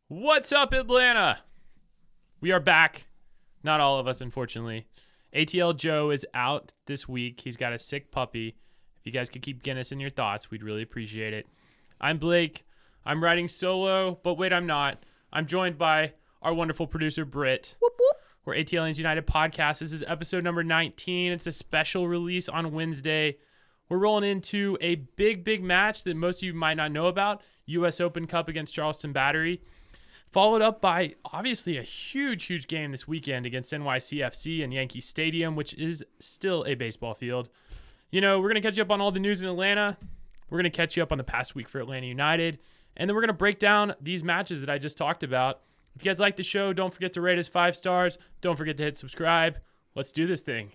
What's up, Atlanta? We are back. Not all of us, unfortunately. ATL Joe is out this week. He's got a sick puppy. If you guys could keep getting us in your thoughts, we'd really appreciate it. I'm Blake. I'm riding solo, but wait, I'm not. I'm joined by our wonderful producer, Brit. Whoop, whoop. We're ATLians United Podcast. This is episode number 19. It's a special release on Wednesday. We're rolling into a big match that most of you might not know about. U.S. Open Cup against Charleston Battery. Followed up by, obviously, a huge game this weekend against NYCFC and Yankee Stadium, which is still a baseball field. You know, we're going to catch you up on all the news in Atlanta. We're going to catch you up on the past week for Atlanta United. And then we're going to break down these matches that I just talked about. If you guys like the show, don't forget to rate us 5 stars. Don't forget to hit subscribe. Let's do this thing.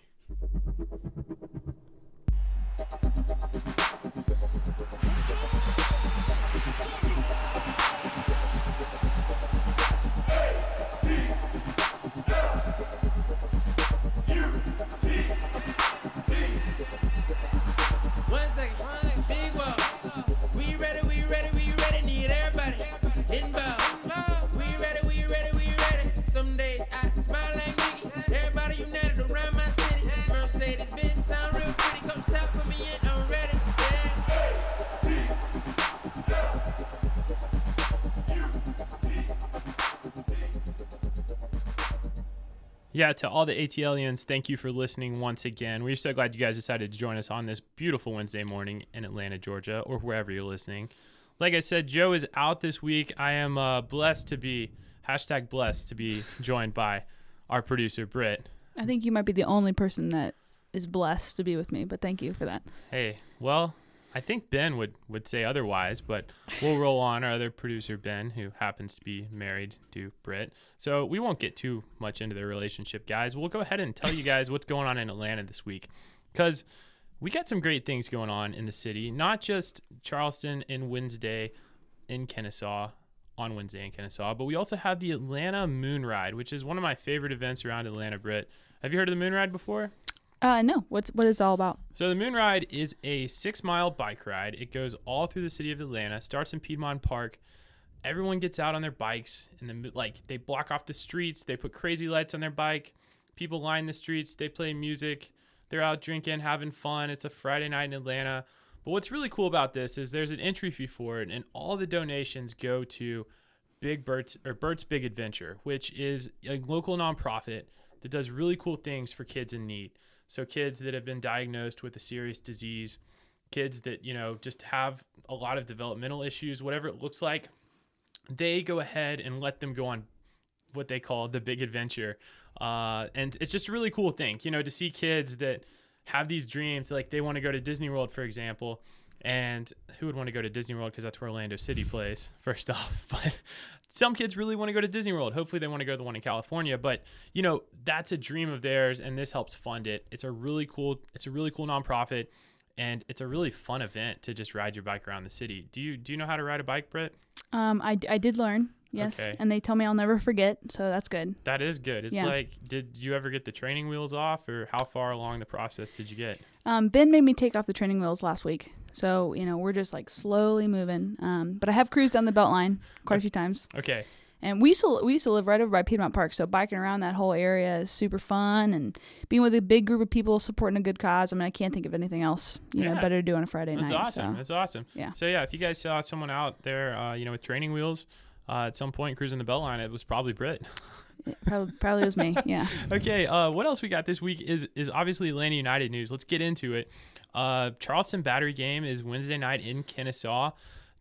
Yeah, to all the ATLians, thank you for listening once again. We're so glad you guys decided to join us on this beautiful Wednesday morning in Atlanta, Georgia, or wherever you're listening. Like I said, Joe is out this week. I am blessed to be joined by our producer, Britt. I think you might be the only person that is blessed to be with me, but thank you for that. Hey, well, I think Ben would say otherwise, but we'll roll on. Our other producer, Ben, who happens to be married to Britt. So we won't get too much into their relationship, guys. We'll go ahead and tell you guys what's going on in Atlanta this week, because we got some great things going on in the city, not just Charleston and Wednesday in Kennesaw, on Wednesday in Kennesaw, but we also have the Atlanta Moon Ride, which is one of my favorite events around Atlanta, Britt. Have you heard of the Moon Ride before? No. What is it all about? So the Moon Ride is a 6-mile bike ride. It goes all through the city of Atlanta, starts in Piedmont Park. Everyone gets out on their bikes, and then they block off the streets. They put crazy lights on their bike. People line the streets. They play music. They're out drinking, having fun. It's a Friday night in Atlanta. But what's really cool about this is there's an entry fee for it, and all the donations go to Bert's Big Adventure, which is a local nonprofit that does really cool things for kids in need. So kids that have been diagnosed with a serious disease, kids that, just have a lot of developmental issues, whatever it looks like, they go ahead and let them go on what they call the Big Adventure. And it's just a really cool thing, to see kids that have these dreams, like they want to go to Disney World, for example. And who would want to go to Disney World? Because that's where Orlando City plays, first off. But some kids really want to go to Disney World. Hopefully they want to go to the one in California. But, that's a dream of theirs, and this helps fund it. It's a really cool nonprofit, and it's a really fun event to just ride your bike around the city. Do you know how to ride a bike, Britt? I did learn, yes. Okay. And they tell me I'll never forget, so that's good. That is good. It's did you ever get the training wheels off, or how far along the process did you get? Ben made me take off the training wheels last week. So, we're just slowly moving. But I have cruised down the Beltline quite a few times. Okay. And we used to live right over by Piedmont Park. So biking around that whole area is super fun, and being with a big group of people supporting a good cause. I mean, I can't think of anything else, better to do on a Friday night. That's awesome. So. That's awesome. Yeah. So if you guys saw someone out there, with training wheels, at some point cruising the Beltline, it was probably Britt. It probably was me, yeah. Okay, what else we got this week is obviously Atlanta United news. Let's get into it. Charleston Battery game is Wednesday night in Kennesaw.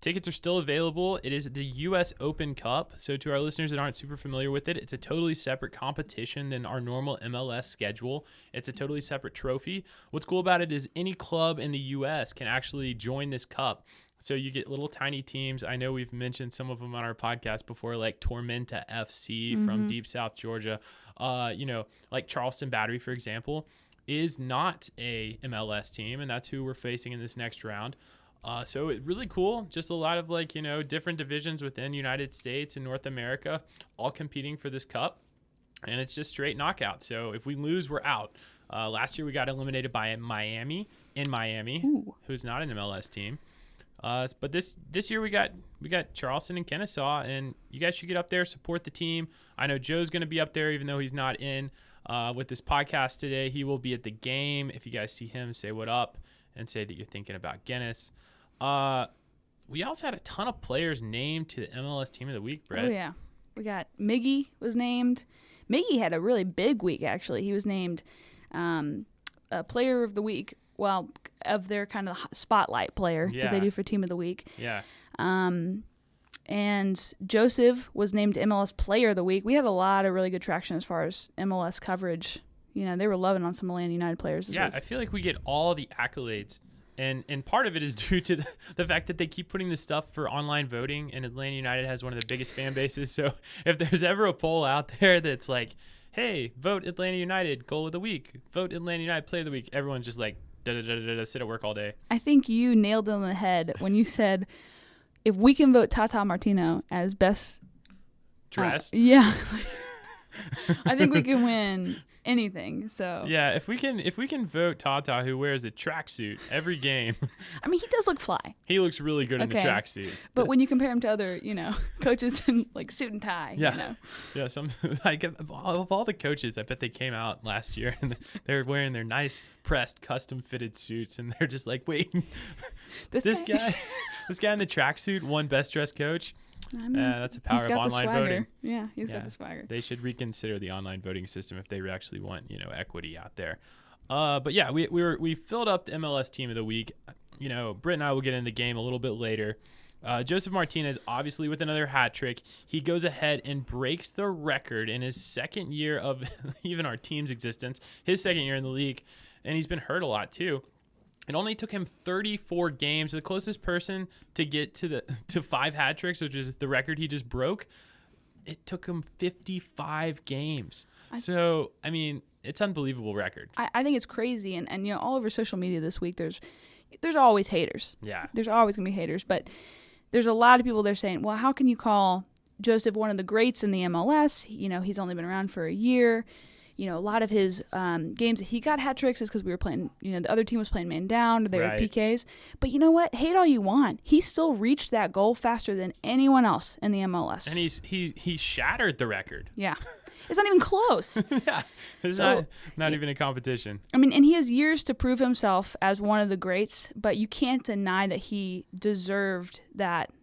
Tickets are still available. It is the U.S. Open Cup. So to our listeners that aren't super familiar with it, it's a totally separate competition than our normal MLS schedule. It's a totally separate trophy. What's cool about it is any club in the U.S. can actually join this cup. So you get little tiny teams. I know we've mentioned some of them on our podcast before, like Tormenta FC from Deep South Georgia. Like Charleston Battery, for example, is not a MLS team, and that's who we're facing in this next round. So it's really cool. Just a lot of different divisions within United States and North America all competing for this cup. And it's just straight knockout. So if we lose, we're out. Last year we got eliminated by Miami, who's not an MLS team. But this year we got Charleston and Kennesaw, and you guys should get up there, support the team. I know Joe's going to be up there, even though he's not in with this podcast today. He will be at the game. If you guys see him, say what up and say that you're thinking about Guinness. We also had a ton of players named to the MLS Team of the Week, Brett. Oh, yeah. We got Miggy was named. Miggy had a really big week, actually. He was named a Player of the Week. Well, of their kind of spotlight player that they do for Team of the Week. Yeah. And Joseph was named MLS Player of the Week. We had a lot of really good traction as far as MLS coverage. You know, they were loving on some Atlanta United players this week. I feel like we get all the accolades. And part of it is due to the fact that they keep putting this stuff for online voting, and Atlanta United has one of the biggest fan bases. So if there's ever a poll out there that's like, hey, vote Atlanta United Goal of the Week, vote Atlanta United Player of the Week, everyone's just like, sit at work all day. I think you nailed it on the head when you said, if we can vote Tata Martino as best dressed, I think we can win anything. So yeah, if we can vote Tata, who wears a tracksuit every game. I mean, he does look fly. He looks really good in the tracksuit. But when you compare him to other, coaches in like suit and tie, some like of all the coaches, I bet they came out last year and they're wearing their nice pressed, custom fitted suits, and they're just like, wait, this guy in the tracksuit won best dressed coach. I mean, that's the power of online voting. Yeah, he's got the swagger. They should reconsider the online voting system if they actually want, equity out there. But yeah, we filled up the MLS Team of the Week. Britt and I will get into the game a little bit later. Joseph Martinez, obviously with another hat trick, he goes ahead and breaks the record in his second year of even our team's existence, his second year in the league, and he's been hurt a lot too. It only took him 34 games. The closest person to get to 5 hat tricks, which is the record he just broke, it took him 55 games. So, I mean, it's an unbelievable record. I think it's crazy. And all over social media this week, there's always haters. Yeah. There's always going to be haters. But there's a lot of people there saying, well, how can you call Joseph one of the greats in the MLS? He's only been around for a year. A lot of his games that he got hat tricks is because we were playing, the other team was playing man down, or they were PKs. But you know what? Hate all you want. He still reached that goal faster than anyone else in the MLS. And he shattered the record. Yeah. It's not even close. Yeah. It's not even a competition. I mean, and he has years to prove himself as one of the greats, but you can't deny that he deserved that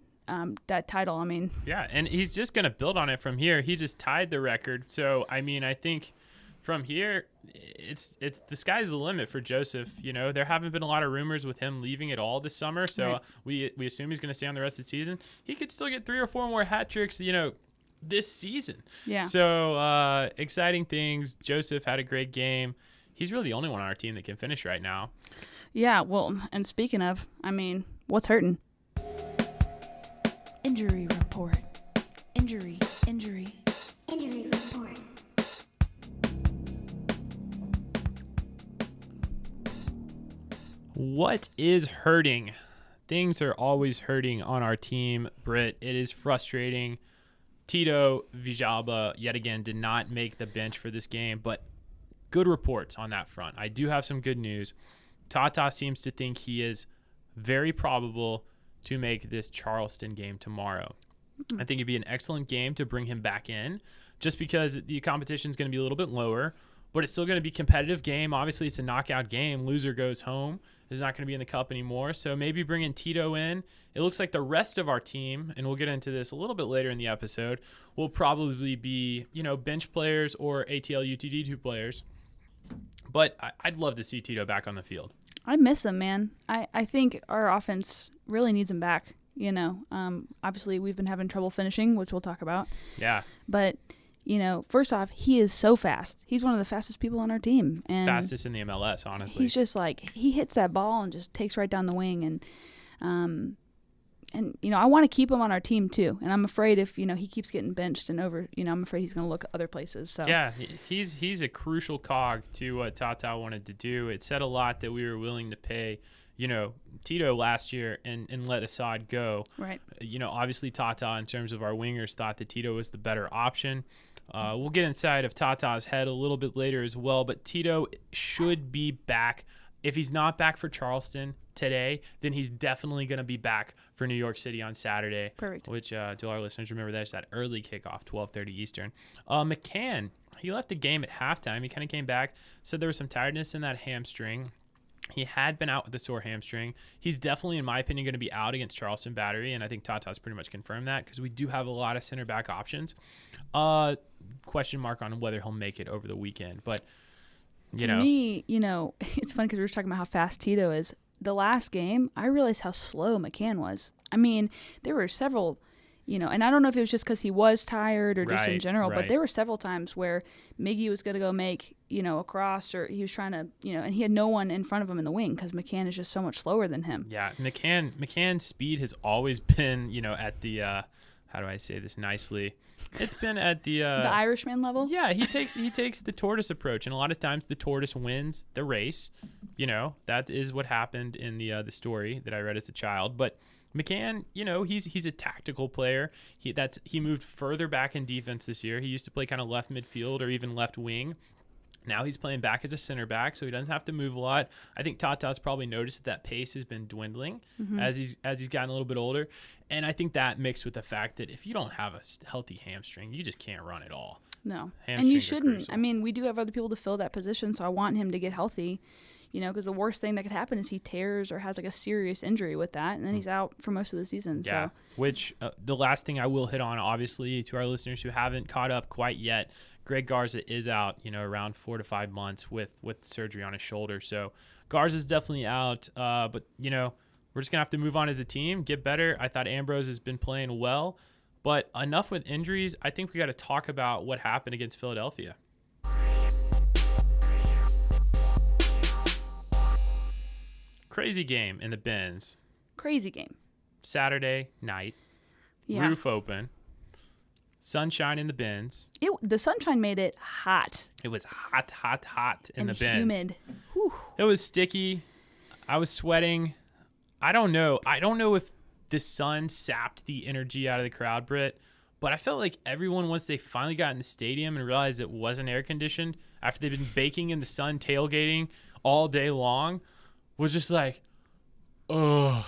title. I mean. Yeah, and he's just going to build on it from here. He just tied the record. So, I mean, I think from here, it's the sky's the limit for Joseph. There haven't been a lot of rumors with him leaving at all this summer, so we assume he's going to stay on the rest of the season. He could still get 3 or 4 more hat tricks, this season. Yeah. So exciting things. Joseph had a great game. He's really the only one on our team that can finish right now. Yeah. Well, and speaking of, I mean, what's hurting? Injury report. Injury report. What is hurting? Things are always hurting on our team, Britt. It is frustrating. Tito Villalba, yet again, did not make the bench for this game, but good reports on that front. I do have some good news. Tata seems to think he is very probable to make this Charleston game tomorrow. I think it'd be an excellent game to bring him back in, just because the competition is going to be a little bit lower, but it's still going to be a competitive game. Obviously, it's a knockout game. Loser goes home. Is not going to be in the cup anymore. So maybe bringing Tito in. It looks like the rest of our team, and we'll get into this a little bit later in the episode, will probably be, bench players or ATL UTD2 players. But I'd love to see Tito back on the field. I miss him, man. I think our offense really needs him back. Obviously we've been having trouble finishing, which we'll talk about. Yeah. But first off, he is so fast. He's one of the fastest people on our team. And fastest in the MLS, honestly. He's just like, he hits that ball and just takes right down the wing. And I want to keep him on our team too. And I'm afraid if, he keeps getting benched and over, I'm afraid he's going to look other places. So yeah, he's a crucial cog to what Tata wanted to do. It said a lot that we were willing to pay, Tito last year and let Assad go. Right. Obviously Tata, in terms of our wingers, thought that Tito was the better option. We'll get inside of Tata's head a little bit later as well, but Tito should be back If he's not back for Charleston today, then he's definitely going to be back for New York City on Saturday. Perfect. Which, to our listeners, remember that's that early kickoff, 12:30 Eastern. McCann, he left the game at halftime. He kind of came back, said there was some tiredness in that hamstring. He had been out with a sore hamstring. He's definitely, in my opinion, going to be out against Charleston Battery, and I think Tata's pretty much confirmed that because we do have a lot of center back options. Question mark on whether he'll make it over the weekend, but to me, it's funny because we were talking about how fast Tito is. The last game, I realized how slow McCann was. I mean, there were several, and I don't know if it was just because he was tired or just in general, but there were several times where Miggy was going to go make, a cross, or he was trying to, and he had no one in front of him in the wing because McCann is just so much slower than him. Yeah, McCann's speed has always been, at the, how do I say this nicely? It's been at the Irishman level. Yeah, he takes the tortoise approach, and a lot of times the tortoise wins the race. That is what happened in the story that I read as a child. But McCann, he's a tactical player. He moved further back in defense this year. He used to play kind of left midfield or even left wing. Now he's playing back as a center back, so he doesn't have to move a lot. I think Tata's probably noticed that pace has been dwindling as he's gotten a little bit older. And I think that mixed with the fact that if you don't have a healthy hamstring, you just can't run at all. No. And you shouldn't. I mean, we do have other people to fill that position, so I want him to get healthy, because the worst thing that could happen is he tears or has like a serious injury with that, and then he's out for most of the season. Yeah, so. Which the last thing I will hit on, obviously, to our listeners who haven't caught up quite yet, Greg Garza is out, around 4 to 5 months with surgery on his shoulder. So Garza's definitely out, but, we're just going to have to move on as a team, get better. I thought Ambrose has been playing well, but enough with injuries. I think we got to talk about what happened against Philadelphia. Crazy game in the bins. Crazy game. Saturday night. Yeah. Roof open. Sunshine in the bins. The sunshine made it hot. It was hot in the bins. And humid. Whew. It was sticky. I was sweating. I don't know if the sun sapped the energy out of the crowd, Brit, but I felt like everyone, once they finally got in the stadium and realized it wasn't air conditioned, after they've been baking in the sun, tailgating all day long, was just like, oh,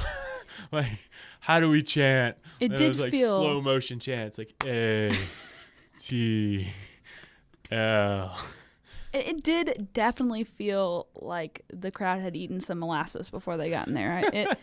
like, how do we chant? It did was like feel slow motion chants, like A, T, L. It did definitely feel like the crowd had eaten some molasses before they got in there.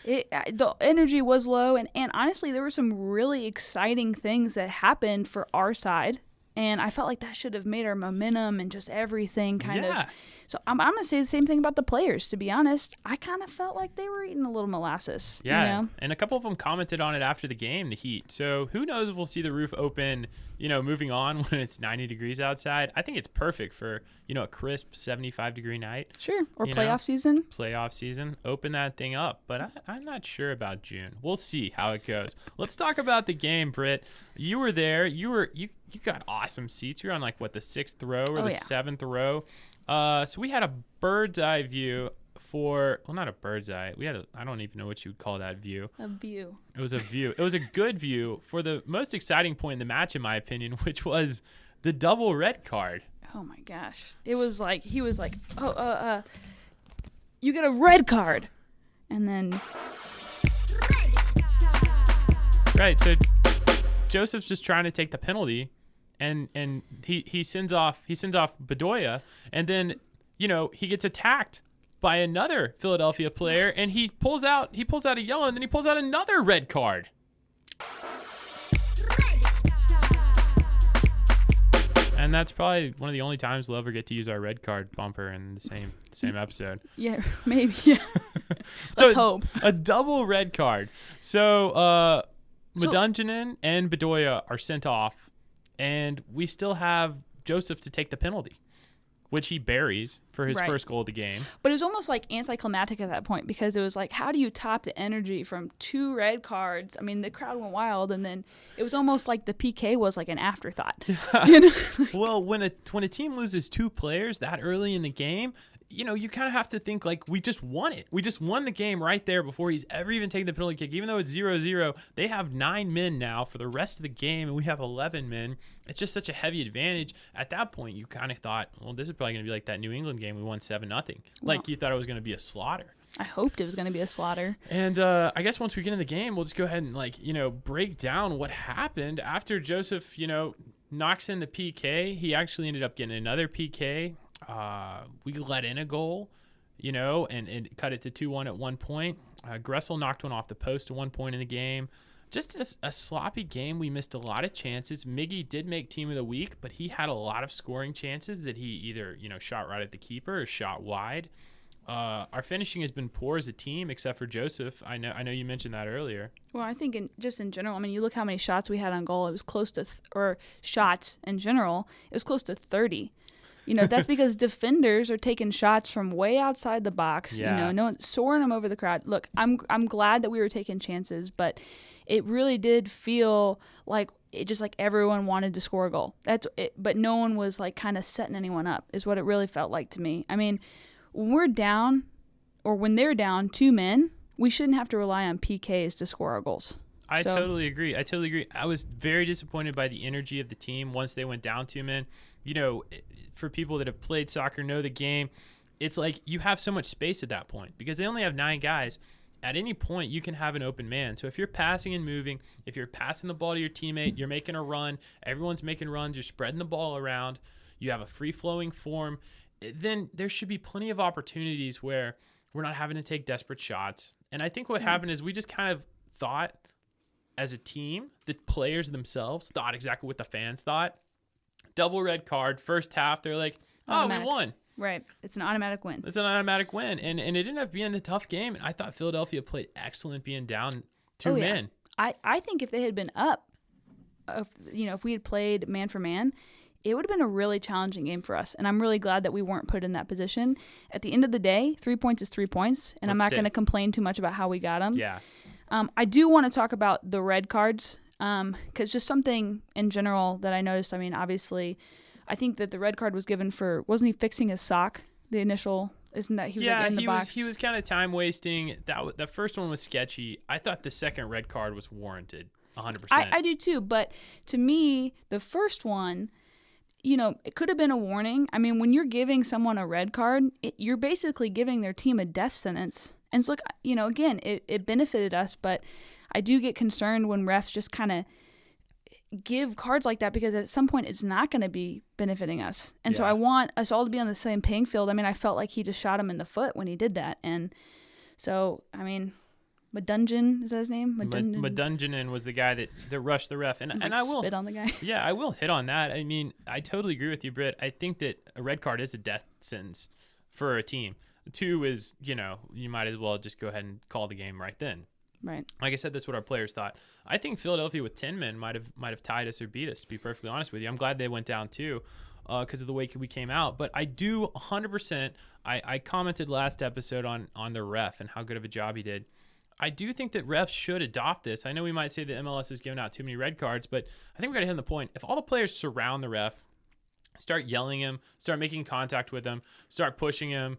The energy was low, and honestly, there were some really exciting things that happened for our side, and I felt like that should have made our momentum and just everything kind of. So I'm going to say the same thing about the players, to be honest. I kind of felt like they were eating a little molasses. Yeah, and a couple of them commented on it after the game, the heat. So who knows if we'll see the roof open, moving on when it's 90 degrees outside. I think it's perfect for, a crisp 75-degree night. Sure, or playoff season. Playoff season. Open that thing up. But I'm not sure about June. We'll see how it goes. Let's talk about the game, Britt. You were there. You got awesome seats. You're on the 6th row or 7th row. So we had a bird's eye view not a bird's eye. We had I don't even know what you would call that view. A view. It was a view. It was a good view for the most exciting point in the match, in my opinion, which was the double red card. Oh my gosh. It was like, he was like, you get a red card. And then. Right. So Joseph's just trying to take the penalty. And he sends off Bedoya, and then he gets attacked by another Philadelphia player, and he pulls out a yellow, and then he pulls out another red card. And that's probably one of the only times we'll ever get to use our red card bumper in the same episode. Yeah, maybe. Yeah. Let's hope. A double red card. So Medunjanin and Bedoya are sent off. And we still have Joseph to take the penalty, which he buries for his first goal of the game. But it was almost like anticlimactic at that point, because it was like, how do you top the energy from 2 red cards? I mean, the crowd went wild, and then it was almost like the PK was like an afterthought. Well, when a team loses 2 players that early in the game, you kind of have to think like we just won it. We just won the game right there before he's ever even taken the penalty kick. Even though it's 0-0, they have 9 men now for the rest of the game, and we have 11 men. It's just such a heavy advantage. At that point, you kind of thought, well, this is probably going to be like that New England game we won 7-0. Like you thought it was going to be a slaughter. I hoped it was going to be a slaughter. And I guess once we get in the game, we'll just go ahead and break down what happened after Joseph, knocks in the PK. He actually ended up getting another PK. We let in a goal, and cut it to 2-1 at one point. Gressel knocked one off the post at one point in the game. Just a sloppy game. We missed a lot of chances. Miggy did make team of the week, but he had a lot of scoring chances that he either, shot right at the keeper or shot wide. Our finishing has been poor as a team, except for Joseph. I know you mentioned that earlier. Well, I think in general, I mean, you look how many shots we had on goal. It was close to, or shots in general, it was close to 30. That's because defenders are taking shots from way outside the box. Yeah. No one's soaring them over the crowd. Look, I'm glad that we were taking chances, but it really did feel like it just like everyone wanted to score a goal. That's it, but no one was like kind of setting anyone up. Is what it really felt like to me. I mean, when we're down, or when they're down 2 men, we shouldn't have to rely on PKs to score our goals. I totally agree. I was very disappointed by the energy of the team once they went down 2 men. For people that have played soccer, know the game, it's like you have so much space at that point because they only have 9 guys. At any point, you can have an open man. So if you're passing and moving, if you're passing the ball to your teammate, you're making a run, everyone's making runs, you're spreading the ball around, you have a free-flowing form, then there should be plenty of opportunities where we're not having to take desperate shots. And I think what happened is we just kind of thought as a team, the players themselves thought exactly what the fans thought. Double red card, first half, they're like, automatic. We won. Right. It's an automatic win. It's an automatic win. And it ended up being a tough game. And I thought Philadelphia played excellent being down 2 men. I think if they had been up, if we had played man for man, it would have been a really challenging game for us. And I'm really glad that we weren't put in that position. At the end of the day, 3 points is 3 points. And I'm not going to complain too much about how we got them. Yeah. I do want to talk about the red cards because just something in general that I noticed. I mean, obviously, I think that the red card was given for, wasn't he fixing his sock? The initial, isn't that he was in the box? He was kind of time wasting. The first one was sketchy. I thought the second red card was warranted 100%. I do too, but to me, the first one, it could have been a warning. I mean, when you're giving someone a red card, you're basically giving their team a death sentence. And so, look, again, it benefited us, but I do get concerned when refs just kind of give cards like that because at some point it's not going to be benefiting us. And so I want us all to be on the same playing field. I mean, I felt like he just shot him in the foot when he did that. And so, I mean, Madunjan, is that his name? Madunjanin was the guy that rushed the ref. And I will spit on the guy. Yeah, I will hit on that. I mean, I totally agree with you, Britt. I think that a red card is a death sentence for a team. 2 is, you might as well just go ahead and call the game right then. Right. Like I said, that's what our players thought. I think Philadelphia with 10 men might have tied us or beat us, to be perfectly honest with you. I'm glad they went down too because of the way we came out. But I do 100%, I commented last episode on the ref and how good of a job he did. I do think that refs should adopt this. I know we might say that MLS is giving out too many red cards, but I think we got to hit on the point. If all the players surround the ref, start yelling him, start making contact with him, start pushing him,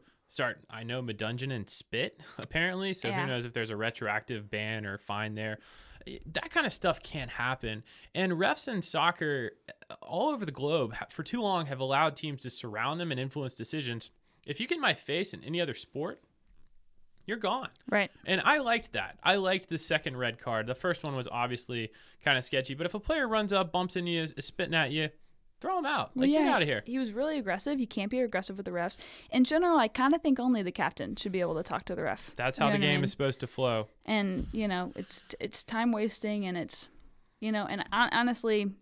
I know Madunjan and spit, apparently, so who knows if there's a retroactive ban or fine there. That kind of stuff can't happen. And refs in soccer all over the globe for too long have allowed teams to surround them and influence decisions. If you get in my face in any other sport, you're gone. Right. And I liked that. I liked the second red card. The first one was obviously kind of sketchy, but if a player runs up, bumps into you, is spitting at you, throw him out. Get out of here. He was really aggressive. You can't be aggressive with the refs. In general, I kind of think only the captain should be able to talk to the ref. That's how the game is supposed to flow. And, it's time wasting and it's, and honestly,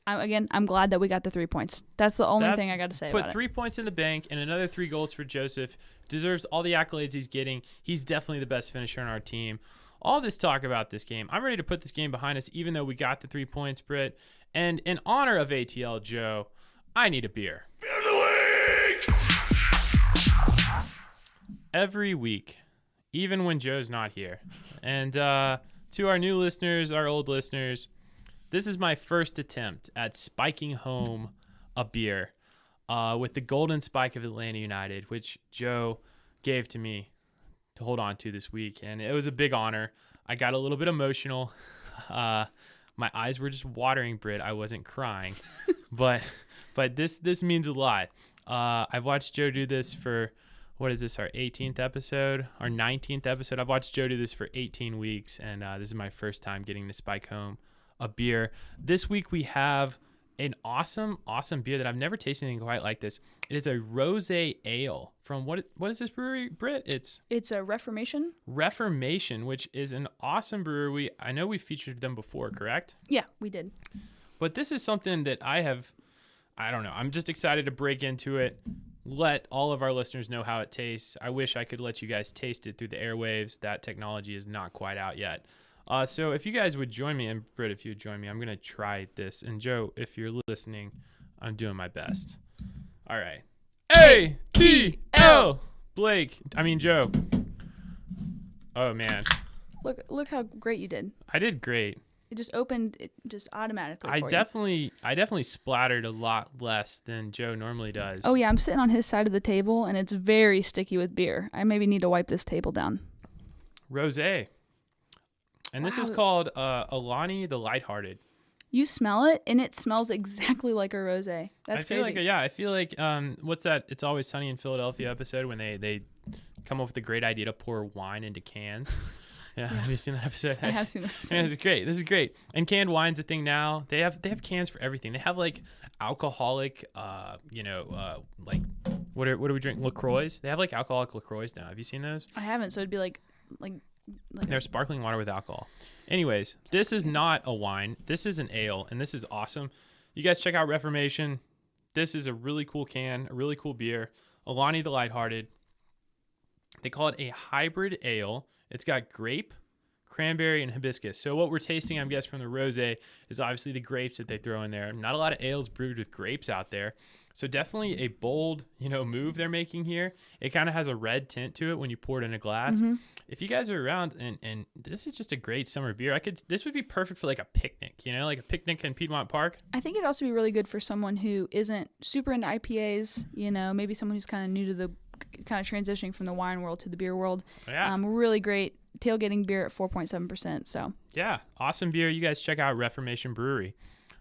I'm glad that we got the 3 points. That's the only thing I got to say about it. Put 3 points in the bank and another 3 goals for Joseph. Deserves all the accolades he's getting. He's definitely the best finisher on our team. All this talk about this game, I'm ready to put this game behind us, even though we got the 3 points, Britt. And in honor of ATL Joe, I need a beer. Beer of the week! Every week, even when Joe's not here. And to our new listeners, our old listeners, this is my first attempt at spiking home a beer. with the golden spike of Atlanta United, which Joe gave to me to hold on to this week. And it was a big honor. I got a little bit emotional. My eyes were just watering, Brit. I wasn't crying, but this means a lot. I've watched Joe do this for, what is this, our 18th episode, our 19th episode? I've watched Joe do this for 18 weeks, and this is my first time getting to spike home a beer. This week we have an awesome beer that I've never tasted anything quite like this. It is a rosé ale from what is this brewery, Brit? It's a Reformation. Reformation, which is an awesome brewery. I know we featured them before, correct? Yeah, we did. But this is something that I don't know. I'm just excited to break into it. Let all of our listeners know how it tastes. I wish I could let you guys taste it through the airwaves. That technology is not quite out yet. So if you guys would join me, and Britt, if you would join me, I'm going to try this. And Joe, if you're listening, I'm doing my best. All right. ATL! Joe. Oh, man. Look how great you did. I did great. It just opened it just automatically. I definitely splattered a lot less than Joe normally does. Oh, yeah. I'm sitting on his side of the table, and it's very sticky with beer. I maybe need to wipe this table down. Rosé. And this is called Alani the Lighthearted. You smell it, and it smells exactly like a rosé. That's crazy. I feel like what's that? It's Always Sunny in Philadelphia episode when they come up with a great idea to pour wine into cans. Yeah, have you seen that episode? I have seen that. Yeah, this is great. And canned wine's a thing now. They have cans for everything. They have like alcoholic, like what do we drink? LaCroix. They have like alcoholic LaCroix now. Have you seen those? I haven't. So it'd be like they're sparkling water with alcohol. Anyways, this is not a wine. This is an ale, and this is awesome. You guys check out Reformation. This is a really cool can, a really cool beer. Alani the Lighthearted. They call it a hybrid ale. It's got grape, cranberry, and hibiscus. So what we're tasting, I'm guessing, from the rosé is obviously the grapes that they throw in there. Not a lot of ales brewed with grapes out there. So definitely a bold, move they're making here. It kind of has a red tint to it when you pour it in a glass. Mm-hmm. If you guys are around, and this is just a great summer beer. This would be perfect for like a picnic, like a picnic in Piedmont Park. I think it'd also be really good for someone who isn't super into IPAs, maybe someone who's kind of new to the kind of transitioning from the wine world to the beer world. Yeah. Really great tailgating beer at 4.7%. So yeah, awesome beer. You guys check out Reformation Brewery.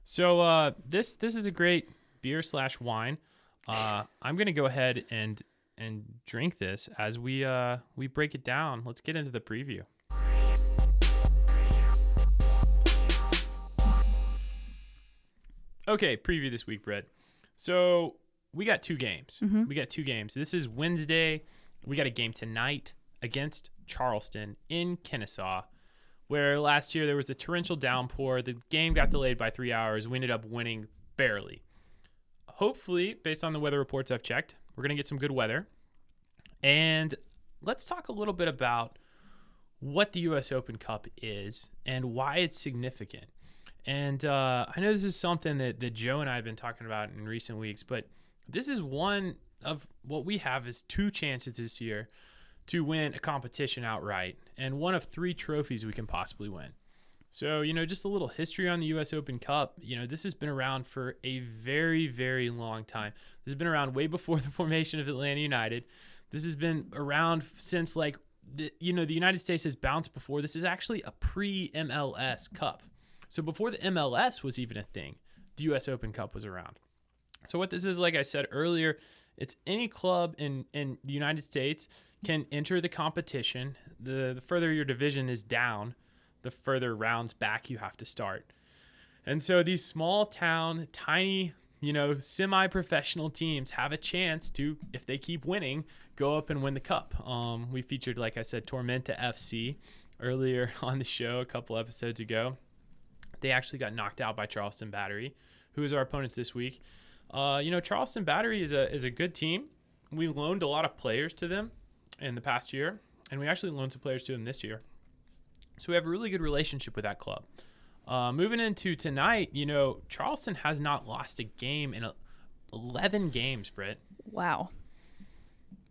So this is a great beer/wine. I'm gonna go ahead and drink this as we break it down. Let's get into the preview. Okay, preview this week, Brett. So we got two games. Mm-hmm. This is Wednesday. We got a game tonight against Charleston in Kennesaw, where last year there was a torrential downpour. The game got delayed by 3 hours. We ended up winning barely. Hopefully, based on the weather reports I've checked, we're going to get some good weather. And let's talk a little bit about what the U.S. Open Cup is and why it's significant. And I know this is something that Joe and I have been talking about in recent weeks, but this is one of what we have is two chances this year to win a competition outright and one of three trophies we can possibly win. So, just a little history on the U.S. Open Cup. This has been around for a very, very long time. This has been around way before the formation of Atlanta United. This has been around since, the United States has bounced before. This is actually a pre-MLS Cup. So before the MLS was even a thing, the U.S. Open Cup was around. So what this is, like I said earlier, it's any club in the United States can enter the competition. The further your division is down, the further rounds back you have to start. And so these small town, tiny, semi-professional teams have a chance to, if they keep winning, go up and win the cup. We featured, like I said, Tormenta FC earlier on the show a couple episodes ago. They actually got knocked out by Charleston Battery, who is our opponents this week. Charleston Battery is a good team. We loaned a lot of players to them in the past year, and we actually loaned some players to them this year. So we have a really good relationship with that club. Moving into tonight, Charleston has not lost a game in 11 games, Britt. Wow.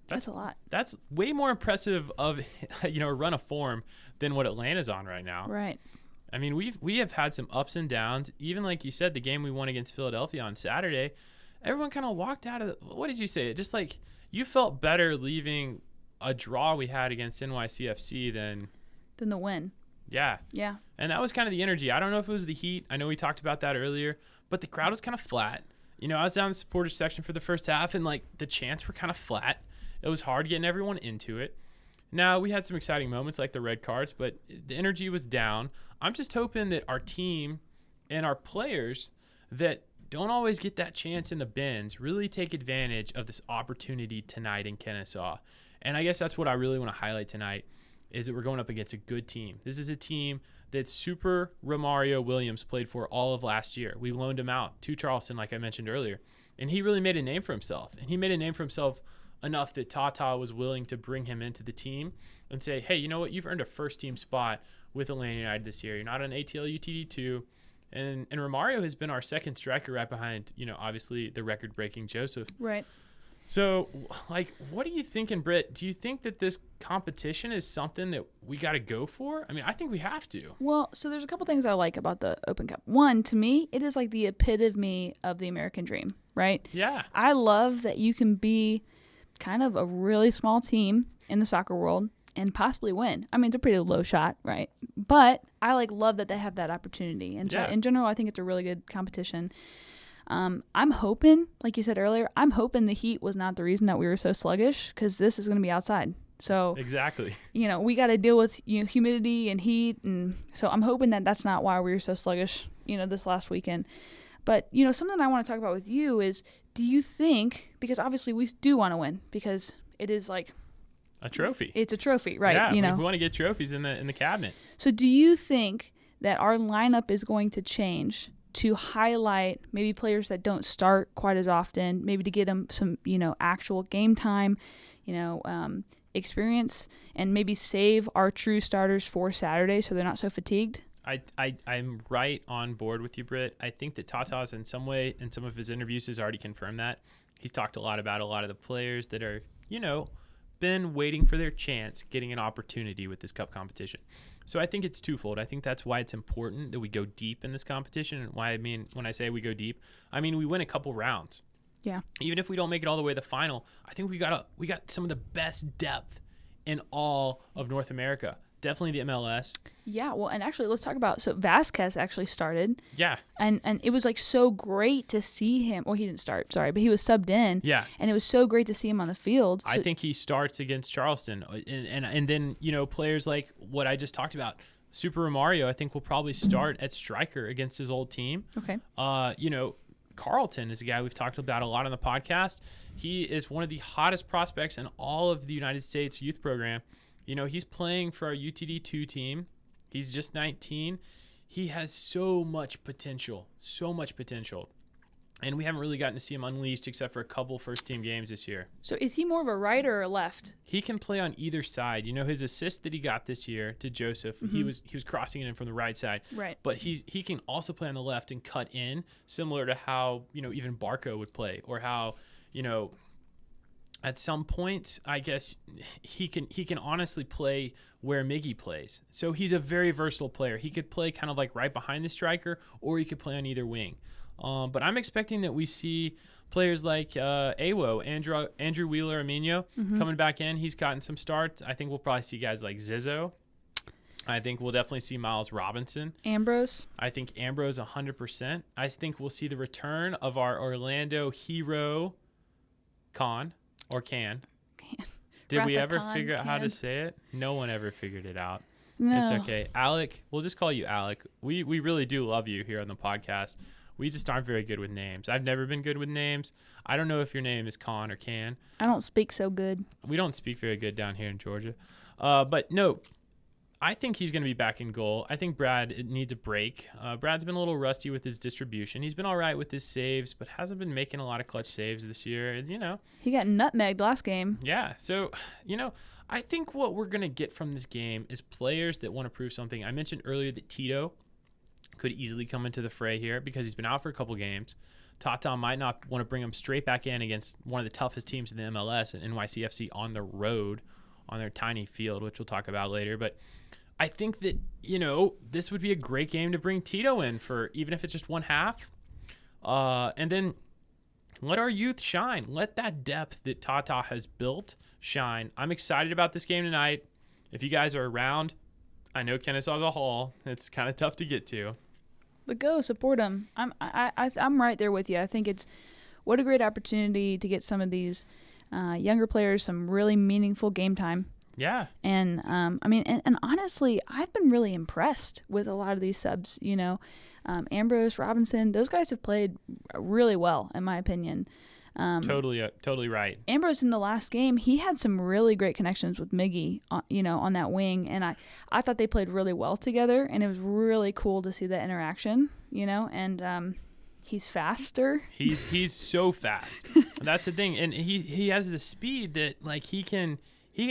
That's a lot. That's way more impressive of a run of form than what Atlanta's on right now. Right. I mean, we have had some ups and downs. Even like you said, the game we won against Philadelphia on Saturday, everyone kind of walked out of what did you say? Just like you felt better leaving a draw we had against NYCFC than the win. Yeah. Yeah. And that was kind of the energy. I don't know if it was the heat. I know we talked about that earlier, but the crowd was kind of flat. I was down in the supporters section for the first half, and like the chants were kind of flat. It was hard getting everyone into it. Now, we had some exciting moments like the red cards, but the energy was down. I'm just hoping that our team and our players that don't always get that chance in the bins really take advantage of this opportunity tonight in Kennesaw. And I guess that's what I really want to highlight tonight is that we're going up against a good team. This is a team that Super Romario Williams played for all of last year. We loaned him out to Charleston, like I mentioned earlier. And he really made a name for himself. And he made a name for himself enough that Tata was willing to bring him into the team and say, hey, you know what? You've earned a first-team spot with Atlanta United this year. You're not on ATL UTD2. And Romario has been our second striker right behind, obviously the record-breaking Joseph. Right. So, like, what are you thinking, Britt? Do you think that this competition is something that we got to go for? I mean, I think we have to. Well, so there's a couple things I like about the Open Cup. One, to me, it is like the epitome of the American dream, right? Yeah. I love that you can be kind of a really small team in the soccer world and possibly win. I mean, it's a pretty low shot, right? But I love that they have that opportunity. And so in general, I think it's a really good competition. I'm hoping, like you said earlier, I'm hoping the heat was not the reason that we were so sluggish, because this is going to be outside. So exactly, we got to deal with humidity and heat, and so I'm hoping that that's not why we were so sluggish, this last weekend. But something I want to talk about with you is, do you think, because obviously we do want to win, because it is like a trophy. It's a trophy, right? Yeah, we want to get trophies in the cabinet. So do you think that our lineup is going to change to highlight maybe players that don't start quite as often, maybe to get them some, actual game time, experience, and maybe save our true starters for Saturday so they're not so fatigued? I'm right on board with you, Britt. I think that Tata's in some way, in some of his interviews, has already confirmed that. He's talked a lot about a lot of the players that are, been waiting for their chance, getting an opportunity with this cup competition. So I think it's twofold. I think that's why it's important that we go deep in this competition. And why, when I say we go deep, we win a couple rounds. Yeah. Even if we don't make it all the way to the final, I think we got some of the best depth in all of North America. Definitely the MLS. Yeah, well, and actually, let's talk about, so Vasquez actually started. Yeah. And it was so great to see him. Well, he didn't start, sorry, but he was subbed in. Yeah. And it was so great to see him on the field. I think he starts against Charleston. And then, players like what I just talked about, Super Romario, I think will probably start at striker against his old team. Okay. Carlton is a guy we've talked about a lot on the podcast. He is one of the hottest prospects in all of the United States youth program. He's playing for our UTD2 team. He's just 19. He has so much potential. And we haven't really gotten to see him unleashed except for a couple first-team games this year. So is he more of a right or a left? He can play on either side. His assist that he got this year to Joseph, he was crossing it in from the right side. Right. But he can also play on the left and cut in, similar to how, even Barco would play, or how, at some point, I guess he can honestly play where Miggy plays. So he's a very versatile player. He could play kind of like right behind the striker, or he could play on either wing. But I'm expecting that we see players like Awo, Andrew Wheeler-Amino, coming back in. He's gotten some starts. I think we'll probably see guys like Zizzo. I think we'll definitely see Miles Robinson. Ambrose. I think Ambrose 100%. I think we'll see the return of our Orlando hero, Can. Did we ever figure out how to say it? No one ever figured it out. No. It's okay. Alec, we'll just call you Alec. We really do love you here on the podcast. We just aren't very good with names. I've never been good with names. I don't know if your name is Con or Can. I don't speak so good. We don't speak very good down here in Georgia. But no, I think he's going to be back in goal. I think Brad needs a break. Brad's been a little rusty with his distribution. He's been all right with his saves, but hasn't been making a lot of clutch saves this year. He got nutmegged last game. Yeah. So, I think what we're going to get from this game is players that want to prove something. I mentioned earlier that Tito could easily come into the fray here because he's been out for a couple games. Tata might not want to bring him straight back in against one of the toughest teams in the MLS and NYCFC on the road on their tiny field, which we'll talk about later. But I think that, this would be a great game to bring Tito in for, even if it's just one half. And then, let our youth shine. Let that depth that Tata has built shine. I'm excited about this game tonight. If you guys are around, I know Kennesaw's a haul. It's kind of tough to get to. But go support them. I'm right there with you. I think it's what a great opportunity to get some of these younger players some really meaningful game time. Yeah. And and honestly, I've been really impressed with a lot of these subs. Ambrose, Robinson, those guys have played really well, in my opinion. Totally right. Ambrose in the last game, he had some really great connections with Miggy, on that wing, and I thought they played really well together, and it was really cool to see that interaction, and he's faster. He's so fast. That's the thing, and he has the speed that he can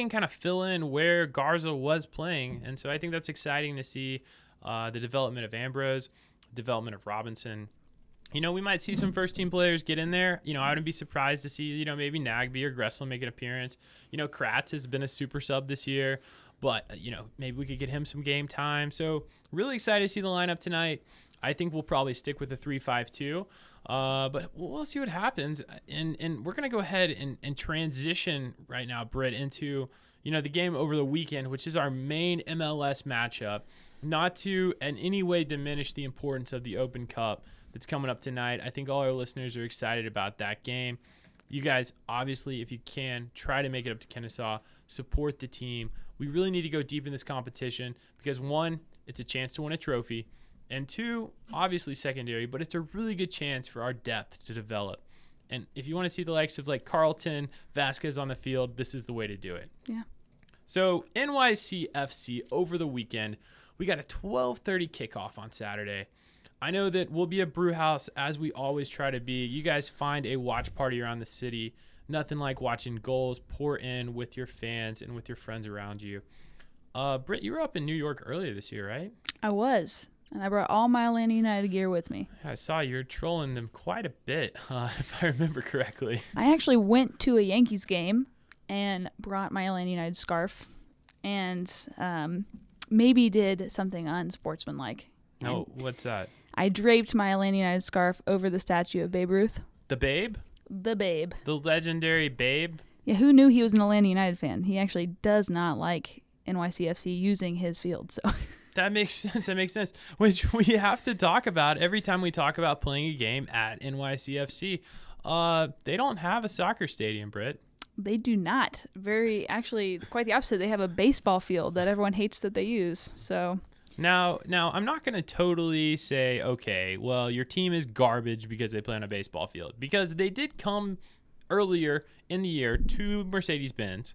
kind of fill in where Garza was playing, and so I think that's exciting to see the development of Ambrose, development of Robinson. We might see some first-team players get in there. I wouldn't be surprised to see, maybe Nagby or Gressel make an appearance. Kratz has been a super sub this year, but, maybe we could get him some game time. So really excited to see the lineup tonight. I think we'll probably stick with the 3-5-2, but we'll see what happens. And we're going to go ahead and transition right now, Britt, into, the game over the weekend, which is our main MLS matchup. Not to in any way diminish the importance of the Open Cup that's coming up tonight. I think all our listeners are excited about that game. You guys, obviously, if you can, try to make it up to Kennesaw. Support the team. We really need to go deep in this competition because, one, it's a chance to win a trophy, and two, obviously secondary, but it's a really good chance for our depth to develop. And if you want to see the likes of Carlton, Vasquez on the field, this is the way to do it. Yeah. So NYCFC over the weekend, we got a 12:30 kickoff on Saturday. I know that we'll be a brew house as we always try to be. You guys find a watch party around the city. Nothing like watching goals pour in with your fans and with your friends around you. Britt, you were up in New York earlier this year, right? I was, and I brought all my Atlanta United gear with me. I saw you were trolling them quite a bit, if I remember correctly. I actually went to a Yankees game and brought my Atlanta United scarf and maybe did something unsportsmanlike. No, what's that? I draped my Atlanta United scarf over the statue of Babe Ruth. The Babe? The Babe. The legendary Babe? Yeah, who knew he was an Atlanta United fan? He actually does not like NYCFC using his field. So That makes sense. Which we have to talk about every time we talk about playing a game at NYCFC. They don't have a soccer stadium, Britt. They do not. Actually, quite the opposite. They have a baseball field that everyone hates that they use. So Now, I'm not going to totally say, okay, well, your team is garbage because they play on a baseball field. Because they did come earlier in the year to Mercedes-Benz,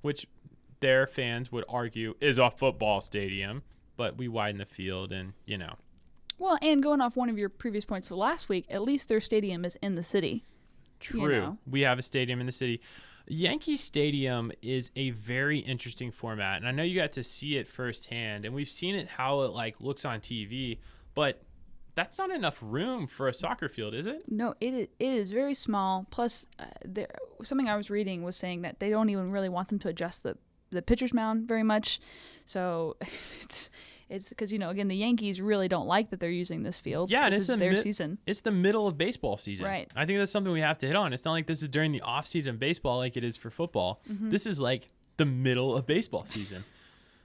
which their fans would argue is a football stadium. But we widen the field and, Well, and going off one of your previous points of last week, at least their stadium is in the city. True. We have a stadium in the city. Yankee Stadium is a very interesting format, and I know you got to see it firsthand, and we've seen it how it looks on TV, but that's not enough room for a soccer field, is it? No, it is very small. Plus, something I was reading was saying that they don't even really want them to adjust the pitcher's mound very much. So it's because, again, the Yankees really don't like that they're using this field. Yeah, and it's their season. It's the middle of baseball season. Right. I think that's something we have to hit on. It's not like this is during the off-season of baseball like it is for football. Mm-hmm. This is the middle of baseball season.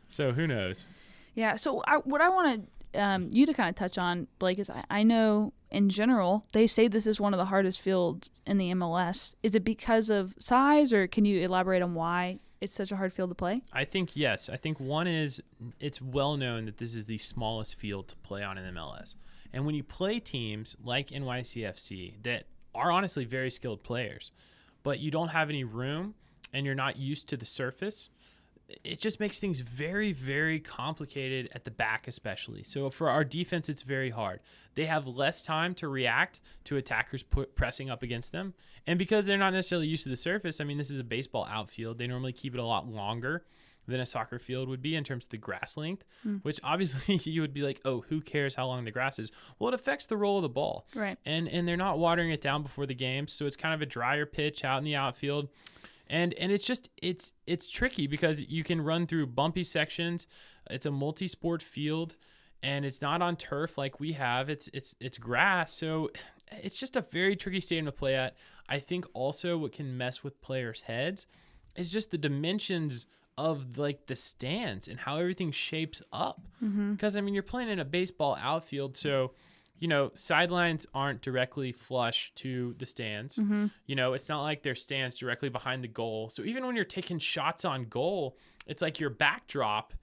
So who knows? Yeah, so what I want you to kind of touch on, Blake, is I know in general they say this is one of the hardest fields in the MLS. Is it because of size, or can you elaborate on why it's such a hard field to play? I think yes. I think one is it's well known that this is the smallest field to play on in MLS. And when you play teams like NYCFC that are honestly very skilled players, but you don't have any room and you're not used to the surface, it just makes things very, very complicated at the back especially. So for our defense, it's very hard. They have less time to react to attackers pressing up against them. And because they're not necessarily used to the surface, I mean, this is a baseball outfield. They normally keep it a lot longer than a soccer field would be in terms of the grass length, which obviously you would be like, oh, who cares how long the grass is? Well, it affects the roll of the ball. Right. And they're not watering it down before the game, so it's kind of a drier pitch out in the outfield. And it's just it's tricky because you can run through bumpy sections. It's a multi-sport field, and it's not on turf like we have. It's grass, so it's just a very tricky stadium to play at. I think also what can mess with players' heads is just the dimensions of like the stands and how everything shapes up. Because I mean, you're playing in a baseball outfield, so sidelines aren't directly flush to the stands. It's not like there's stands directly behind the goal. So even when you're taking shots on goal, it's like your backdrop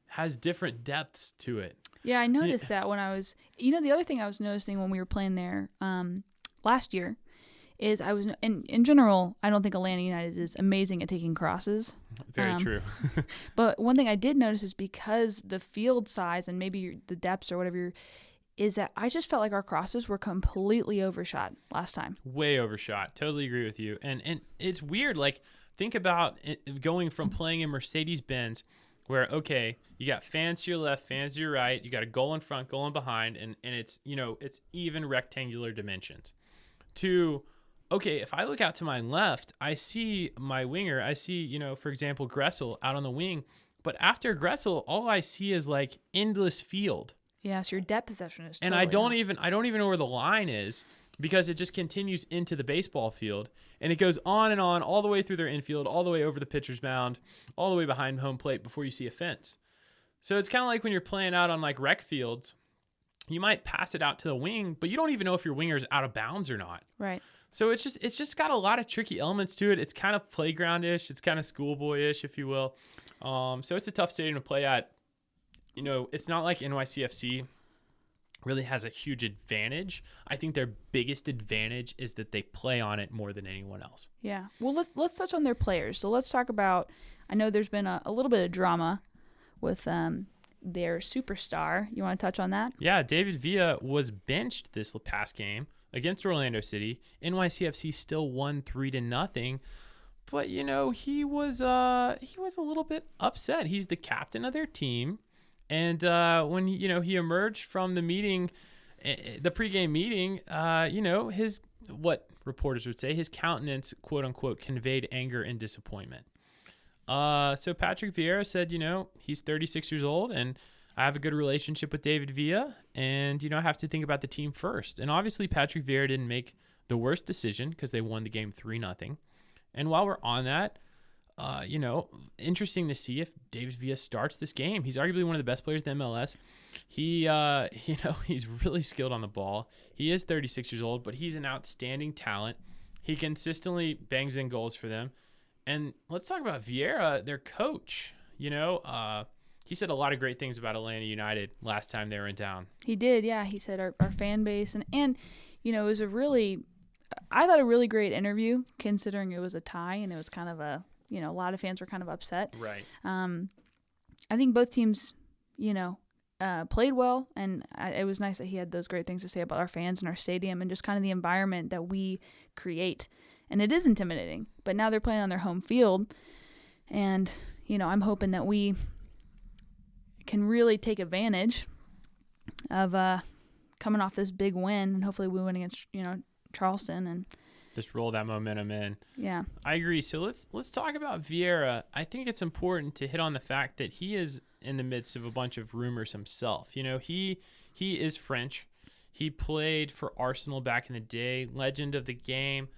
has different depths to it. Yeah, I noticed that when I was, the other thing I was noticing when we were playing there last year is in general, I don't think Atlanta United is amazing at taking crosses. Very true. But one thing I did notice is because the field size and maybe the depths or whatever is that I just felt like our crosses were completely overshot last time. Way overshot. Totally agree with you. And it's weird. Like, think about it going from playing in Mercedes-Benz where, okay, you got fans to your left, fans to your right, you got a goal in front, goal in behind, and it's, it's even rectangular dimensions. To, okay, if I look out to my left, I see my winger. I see, for example, Gressel out on the wing. But after Gressel, all I see is like endless field. Yeah, so your depth possession is and I don't even know where the line is because it just continues into the baseball field and it goes on and on all the way through their infield, all the way over the pitcher's mound, all the way behind home plate before you see a fence. So it's kind of like when you're playing out on like rec fields, you might pass it out to the wing, but you don't even know if your winger's out of bounds or not. Right. So it's just got a lot of tricky elements to it. It's kind of playground-ish. It's kind of schoolboy-ish, if you will. So it's a tough stadium to play at. It's not like NYCFC really has a huge advantage. I think their biggest advantage is that they play on it more than anyone else. Yeah. Well, let's touch on their players. So let's talk about, I know there's been a little bit of drama with their superstar. You want to touch on that? Yeah, David Villa was benched this past game against Orlando City. NYCFC still won 3-0. But, he was a little bit upset. He's the captain of their team. And when he emerged from the meeting, the pregame meeting, his, what reporters would say, his countenance, quote unquote, conveyed anger and disappointment. So Patrick Vieira said, he's 36 years old and I have a good relationship with David Villa, and I have to think about the team first. And obviously Patrick Vieira didn't make the worst decision because they won the game 3-0. And while we're on that, interesting to see if David Villa starts this game. He's arguably one of the best players in the MLS. He, he's really skilled on the ball. He is 36 years old, but he's an outstanding talent. He consistently bangs in goals for them. And let's talk about Vieira, their coach. He said a lot of great things about Atlanta United last time they were in town. He did, yeah. He said our fan base. And it was I thought a really great interview considering it was a tie and it was kind of a lot of fans were kind of upset. Right. I think both teams, played well, and it was nice that he had those great things to say about our fans and our stadium and just kind of the environment that we create. And it is intimidating, but now they're playing on their home field, and I'm hoping that we can really take advantage of coming off this big win, and hopefully we win against Charleston and just roll that momentum in. Yeah. I agree. So let's talk about Vieira. I think it's important to hit on the fact that he is in the midst of a bunch of rumors himself. He is French. He played for Arsenal back in the day, legend of the game,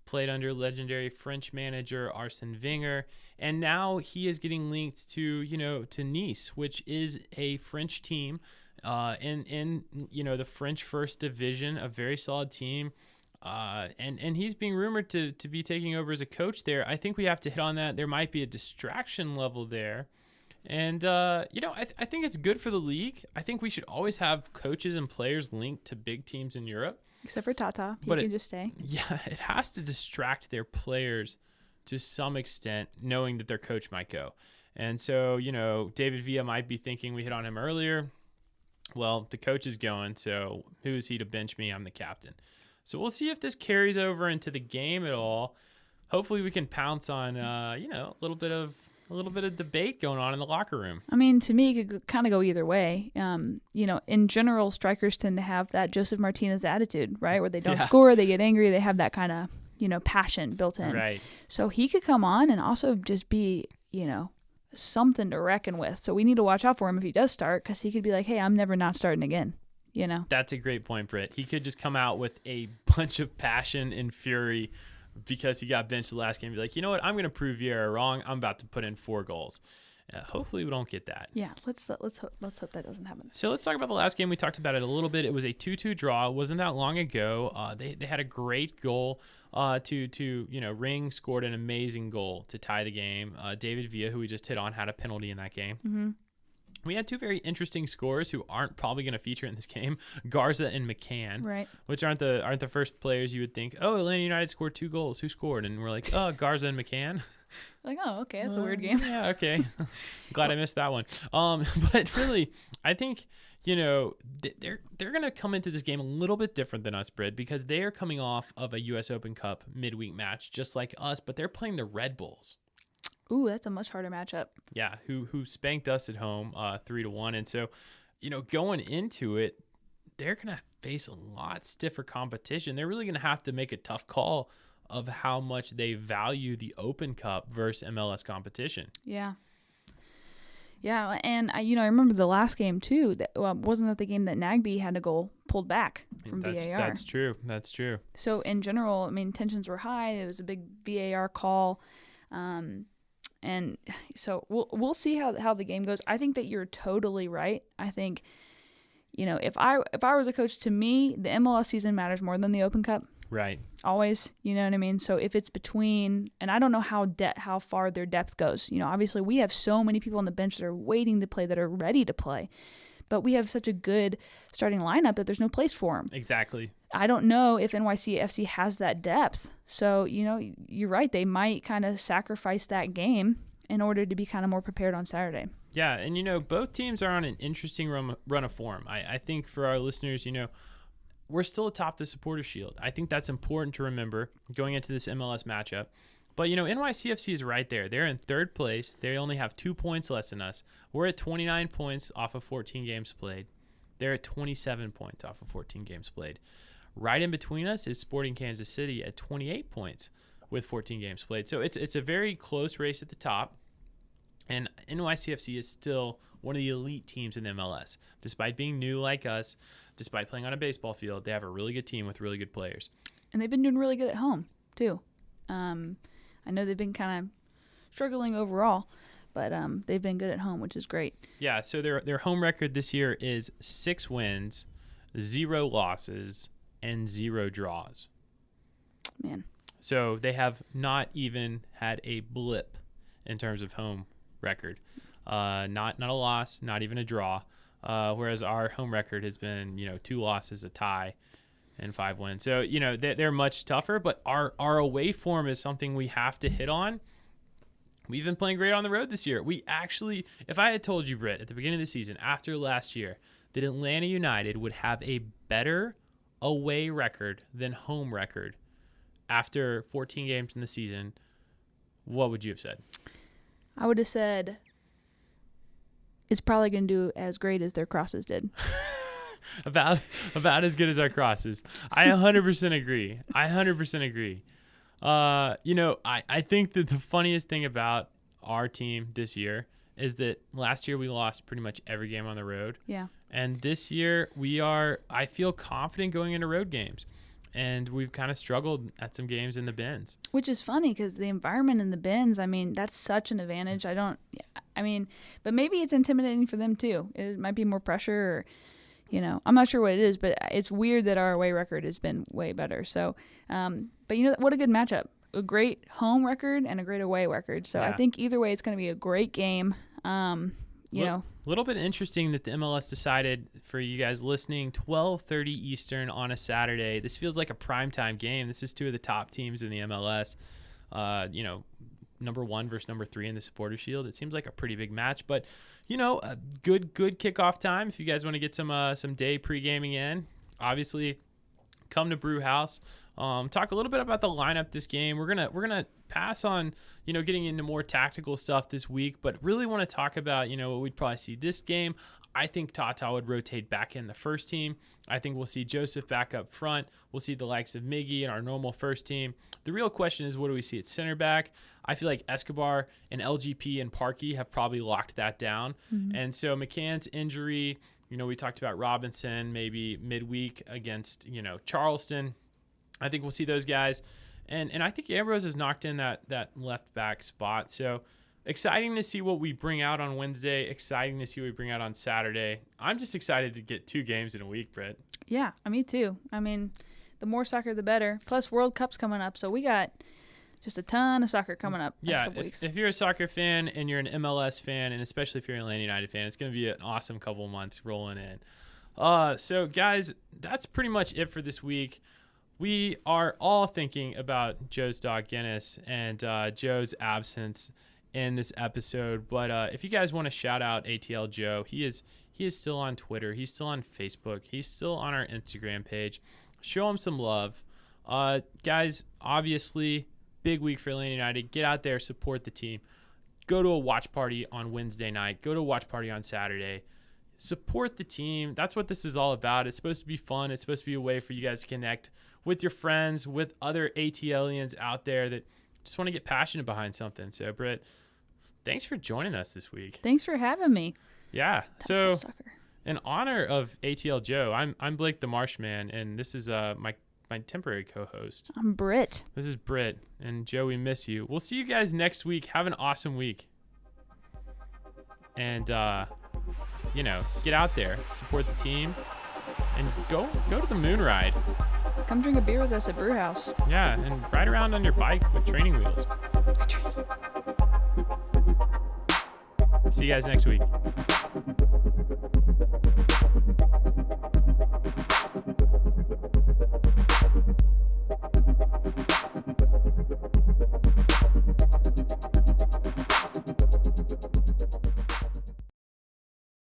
played under legendary French manager Arsene Wenger, and now he is getting linked to Nice, which is a French team in the French First Division, a very solid team. And he's being rumored to be taking over as a coach there. I think we have to hit on that. There might be a distraction level there. And, I think it's good for the league. I think we should always have coaches and players linked to big teams in Europe. Except for Tata. He can just stay. Yeah, it has to distract their players to some extent, knowing that their coach might go. And so, David Villa might be thinking, we hit on him earlier, well, the coach is going, so who is he to bench me? I'm the captain. So we'll see if this carries over into the game at all. Hopefully we can pounce on, a little bit of debate going on in the locker room. I mean, to me, it could kind of go either way. In general, strikers tend to have that Joseph Martinez attitude, right? Where they don't score, they get angry, they have that kind of, passion built in. Right. So he could come on and also just be, something to reckon with. So we need to watch out for him if he does start, because he could be like, hey, I'm never not starting again. That's a great point, Britt. He could just come out with a bunch of passion and fury because he got benched the last game. Be like, you know what? I'm going to prove Vieira wrong. I'm about to put in 4 goals. Hopefully we don't get that. Yeah, let's hope that doesn't happen. So let's talk about the last game. We talked about it a little bit. It was a 2-2 draw. It wasn't that long ago. They had a great goal Ring scored an amazing goal to tie the game. David Villa, who we just hit on, had a penalty in that game. Mm-hmm. We had 2 very interesting scorers who aren't probably going to feature in this game, Garza and McCann, right? Which aren't the first players you would think, oh, Atlanta United scored 2 goals. Who scored? And we're like, oh, Garza and McCann. Like, oh, okay, that's a weird game. Yeah, okay. Glad I missed that one. But really, I think, they're going to come into this game a little bit different than us, Brid, because they are coming off of a U.S. Open Cup midweek match just like us, but they're playing the Red Bulls. Ooh, that's a much harder matchup. Yeah, who spanked us at home 3-1. And so, going into it, they're going to face a lot stiffer competition. They're really going to have to make a tough call of how much they value the Open Cup versus MLS competition. Yeah. Yeah, and I remember the last game too. Wasn't that the game that Nagbe had a goal pulled back from VAR? That's true. That's true. So in general, I mean, tensions were high. It was a big VAR call. And so we'll see how the game goes. I think that you're totally right. I think, if I was a coach, to me, the MLS season matters more than the Open Cup. Right. Always, you know what I mean? So if it's between, and I don't know how far their depth goes. Obviously we have so many people on the bench that are waiting to play, that are ready to play. But we have such a good starting lineup that there's no place for them. Exactly. I don't know if NYCFC has that depth. So, you're right. They might kind of sacrifice that game in order to be kind of more prepared on Saturday. Yeah, and, both teams are on an interesting run of form. I think for our listeners, we're still atop the Supporters Shield. I think that's important to remember going into this MLS matchup. But, NYCFC is right there. They're in 3rd place. They only have 2 points less than us. We're at 29 points off of 14 games played. They're at 27 points off of 14 games played. Right in between us is Sporting Kansas City at 28 points with 14 games played. So it's a very close race at the top. And NYCFC is still one of the elite teams in the MLS. Despite being new like us, despite playing on a baseball field, they have a really good team with really good players. And they've been doing really good at home, too. I know they've been kind of struggling overall, but they've been good at home, which is great. Yeah, so their home record this year is 6 wins, 0 losses, and 0 draws. Man. So they have not even had a blip in terms of home record. Not a loss, not even a draw. Whereas our home record has been, 2 losses, a tie, and 5 wins. So, they're much tougher, but our away form is something we have to hit on. We've been playing great on the road this year. We actually, if I had told you, Britt, at the beginning of the season, after last year, that Atlanta United would have a better away record than home record after 14 games in the season, what would you have said? I would have said it's probably going to do as great as their crosses did. about as good as our crosses. I 100% agree. I think that the funniest thing about our team this year is that last year we lost pretty much every game on the road. Yeah. And this year I feel confident going into road games. And we've kind of struggled at some games in the Bins. Which is funny because the environment in the Bins, I mean, that's such an advantage. But maybe it's intimidating for them too. It might be more pressure or, I'm not sure what it is, but it's weird that our away record has been way better. So, but what a good matchup. A great home record and a great away record. So yeah. I think either way, it's going to be a great game. A little bit interesting that the MLS decided, for you guys listening, 12:30 Eastern on a Saturday. This feels like a primetime game. This is 2 of the top teams in the MLS. Number 1 versus number 3 in the Supporters Shield. It seems like a pretty big match, but a good kickoff time if you guys want to get some day pre-gaming in. Obviously, come to Brew House. Talk a little bit about the lineup this game. We're gonna pass on getting into more tactical stuff this week, but really want to talk about what we'd probably see this game. I think Tata would rotate back in the first team. I think we'll see Joseph back up front. We'll see the likes of Miggy in our normal first team. The real question is, what do we see at center back? I feel like Escobar and LGP and Parkey have probably locked that down. Mm-hmm. And so McCann's injury, We talked about Robinson maybe midweek against, Charleston. I think we'll see those guys. And I think Ambrose has knocked in that left back spot. So exciting to see what we bring out on Wednesday. Exciting to see what we bring out on Saturday. I'm just excited to get 2 games in a week, Britt. Yeah, me too. I mean, the more soccer, the better. Plus, World Cup's coming up, so we got just a ton of soccer coming up. Yeah, if you're a soccer fan and you're an MLS fan, and especially if you're an Atlanta United fan, it's going to be an awesome couple of months rolling in. So, guys, that's pretty much it for this week. We are all thinking about Joe's dog Guinness and Joe's absence in this episode. But if you guys want to shout out ATL Joe, he is still on Twitter. He's still on Facebook. He's still on our Instagram page. Show him some love. Guys, obviously, big week for Atlanta United. Get out there, support the team. Go to a watch party on Wednesday night. Go to a watch party on Saturday. Support the team. That's what this is all about. It's supposed to be fun. It's supposed to be a way for you guys to connect with your friends, with other ATLians out there that just want to get passionate behind something. So, Britt, thanks for joining us this week. Thanks for having me. Yeah. So, in honor of ATL Joe, I'm Blake the Marshman, and this is my temporary co-host. I'm Britt. This is Britt. And Joe, we miss you. We'll see you guys next week. Have an awesome week. And, get out there, support the team, and go to the moon ride. Come drink a beer with us at Brew House. Yeah, and ride around on your bike with training wheels. See you guys next week.